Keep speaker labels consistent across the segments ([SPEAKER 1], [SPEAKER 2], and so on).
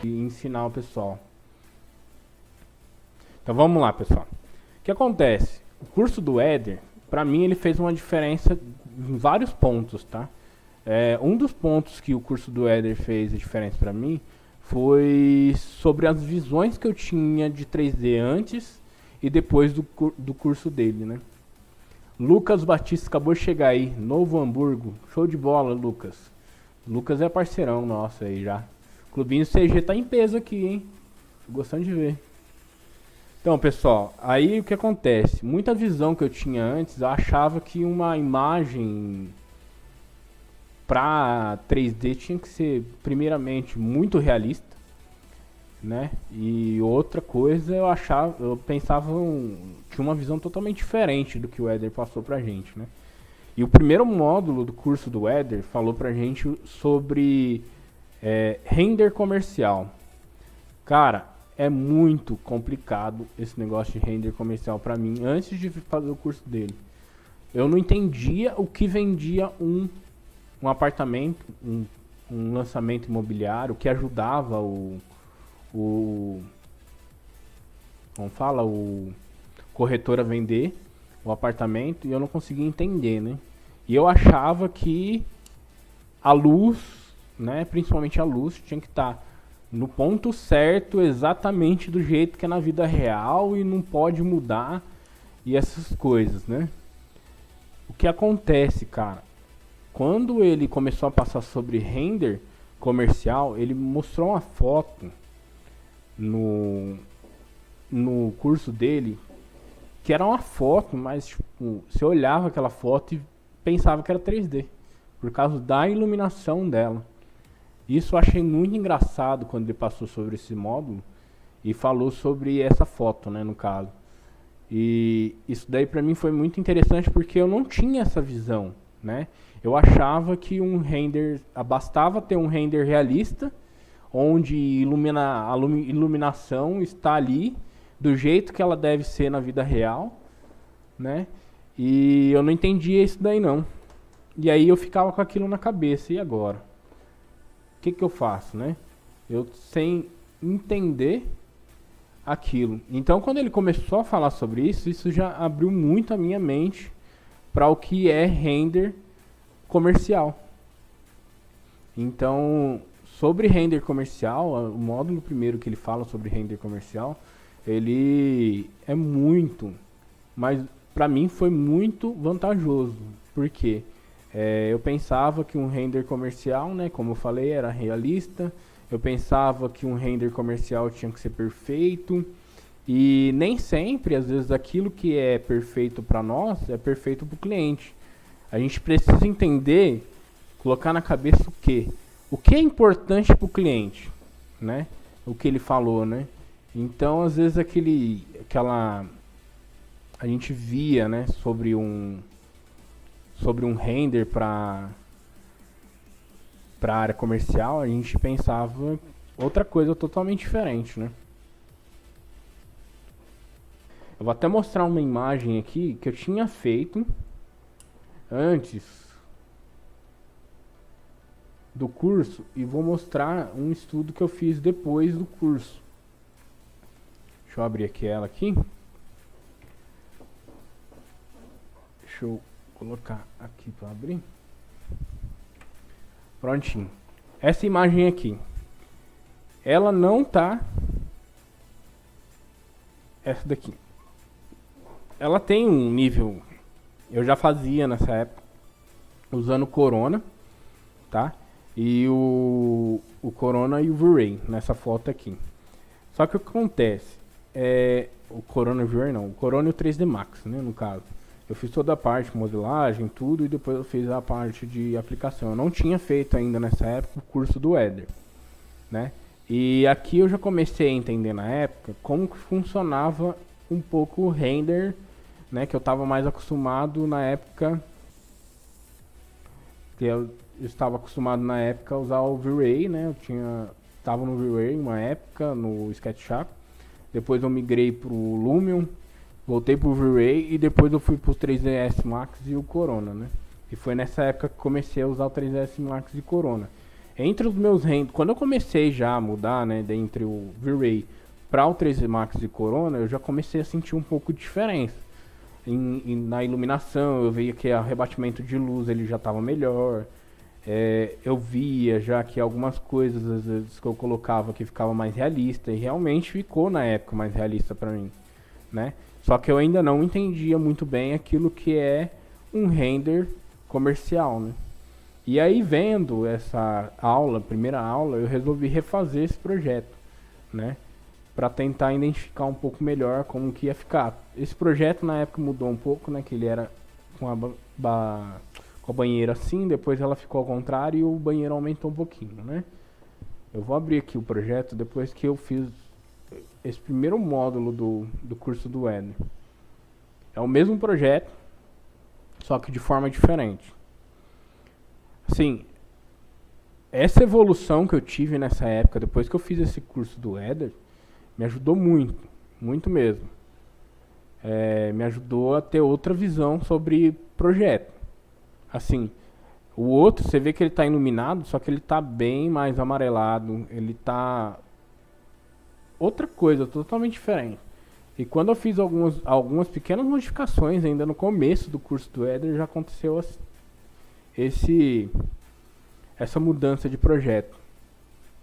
[SPEAKER 1] e ensinar o pessoal. Então vamos lá, pessoal. O que acontece? O curso do Éder, para mim, ele fez uma diferença em vários pontos, tá? Um dos pontos que o curso do Éder fez a diferença para mim foi sobre as visões que eu tinha de 3D antes e depois do curso dele, né? Lucas Batista acabou de chegar aí, Novo Hamburgo. Show de bola, Lucas. Lucas é parceirão nosso aí já. Clubinho CG tá em peso aqui, hein? Tô gostando de ver. Então, pessoal, aí o que acontece? Muita visão que eu tinha antes, eu achava que uma imagem para 3D tinha que ser, primeiramente, muito realista, né? E outra coisa, eu pensava, tinha uma visão totalmente diferente do que o Éder passou pra gente, né? E o primeiro módulo do curso do Éder falou pra gente sobre render comercial. Cara, é muito complicado esse negócio de render comercial pra mim, antes de fazer o curso dele. Eu não entendia o que vendia um apartamento, um lançamento imobiliário, o que ajudava o corretor a vender o apartamento, e eu não conseguia entender, né? E eu achava que a luz, né, principalmente a luz, tinha que estar no ponto certo, exatamente do jeito que é na vida real e não pode mudar e essas coisas, né? O que acontece, cara? Quando ele começou a passar sobre render comercial, ele mostrou uma foto no curso dele que era uma foto, mas tipo, você olhava aquela foto e pensava que era 3D, por causa da iluminação dela. Isso eu achei muito engraçado quando ele passou sobre esse módulo e falou sobre essa foto, né, no caso. E isso daí pra mim foi muito interessante porque eu não tinha essa visão, né? Eu achava que bastava ter um render realista, onde a iluminação está ali do jeito que ela deve ser na vida real, né? E eu não entendia isso daí não. E aí eu ficava com aquilo na cabeça, e agora? O que eu faço, né? Eu sem entender aquilo. Então, quando ele começou a falar sobre isso, isso já abriu muito a minha mente para o que é render comercial. Então, sobre render comercial, o módulo primeiro que ele fala sobre render comercial, ele é muito, mas para mim foi muito vantajoso. Por quê? Eu pensava que um render comercial, né, como eu falei, era realista. Eu pensava que um render comercial tinha que ser perfeito. E nem sempre, às vezes, aquilo que é perfeito para nós é perfeito para o cliente. A gente precisa entender, colocar na cabeça o quê? O que é importante para o cliente, né? O que ele falou, né? Então, às vezes, a gente via, né, sobre um render para a área comercial, a gente pensava outra coisa totalmente diferente, né? Eu vou até mostrar uma imagem aqui que eu tinha feito antes do curso e vou mostrar um estudo que eu fiz depois do curso. Deixa eu abrir aqui ela aqui. Deixa eu colocar aqui para abrir. Prontinho. Essa imagem aqui, ela não tá. Essa daqui, ela tem um nível. Eu já fazia nessa época usando Corona, tá? E o Corona e o V-Ray nessa foto aqui. Só que o que acontece? O Corona e o V-Ray não, o Corona e o 3D Max, né, no caso. Eu fiz toda a parte de modelagem, tudo, e depois eu fiz a parte de aplicação. Eu não tinha feito ainda nessa época o curso do Éder, né? E aqui eu já comecei a entender na época como que funcionava um pouco o render, né? Que eu estava mais acostumado na época. Eu estava acostumado na época a usar o V-Ray, né? Estava no V-Ray uma época, no SketchUp. Depois eu migrei para o Lumion. Voltei pro V-Ray e depois eu fui pro 3ds Max e o Corona, né? E foi nessa época que comecei a usar o 3ds Max e Corona. Entre os meus renders, quando eu comecei já a mudar, né, dentre o V-Ray para o 3D Max e Corona, eu já comecei a sentir um pouco de diferença. Na iluminação, eu via que o rebatimento de luz ele já estava melhor. Eu via já que algumas coisas às vezes que eu colocava que ficava mais realista, e realmente ficou na época mais realista para mim, né? Só que eu ainda não entendia muito bem aquilo que é um render comercial, né? E aí, vendo essa aula, primeira aula, eu resolvi refazer esse projeto, né? Para tentar identificar um pouco melhor como que ia ficar. Esse projeto na época mudou um pouco, né? Que ele era com com a banheira assim, depois ela ficou ao contrário e o banheiro aumentou um pouquinho, né? Eu vou abrir aqui o projeto depois que eu fiz esse primeiro módulo do curso do Éder. É o mesmo projeto, só que de forma diferente. Assim, essa evolução que eu tive nessa época, depois que eu fiz esse curso do Éder, me ajudou muito, muito mesmo. Me ajudou a ter outra visão sobre projeto. Assim, o outro, você vê que ele está iluminado, só que ele está bem mais amarelado, ele está outra coisa, totalmente diferente. E quando eu fiz algumas pequenas modificações ainda no começo do curso do Éder, já aconteceu essa mudança de projeto.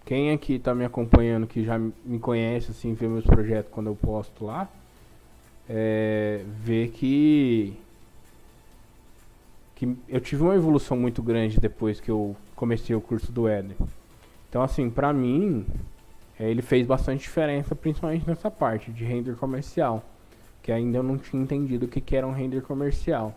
[SPEAKER 1] Quem aqui está me acompanhando, que já me conhece, assim, vê meus projetos quando eu posto lá, vê que eu tive uma evolução muito grande depois que eu comecei o curso do Éder. Então, assim, pra mim, ele fez bastante diferença, principalmente nessa parte de render comercial, que ainda eu não tinha entendido o que era um render comercial.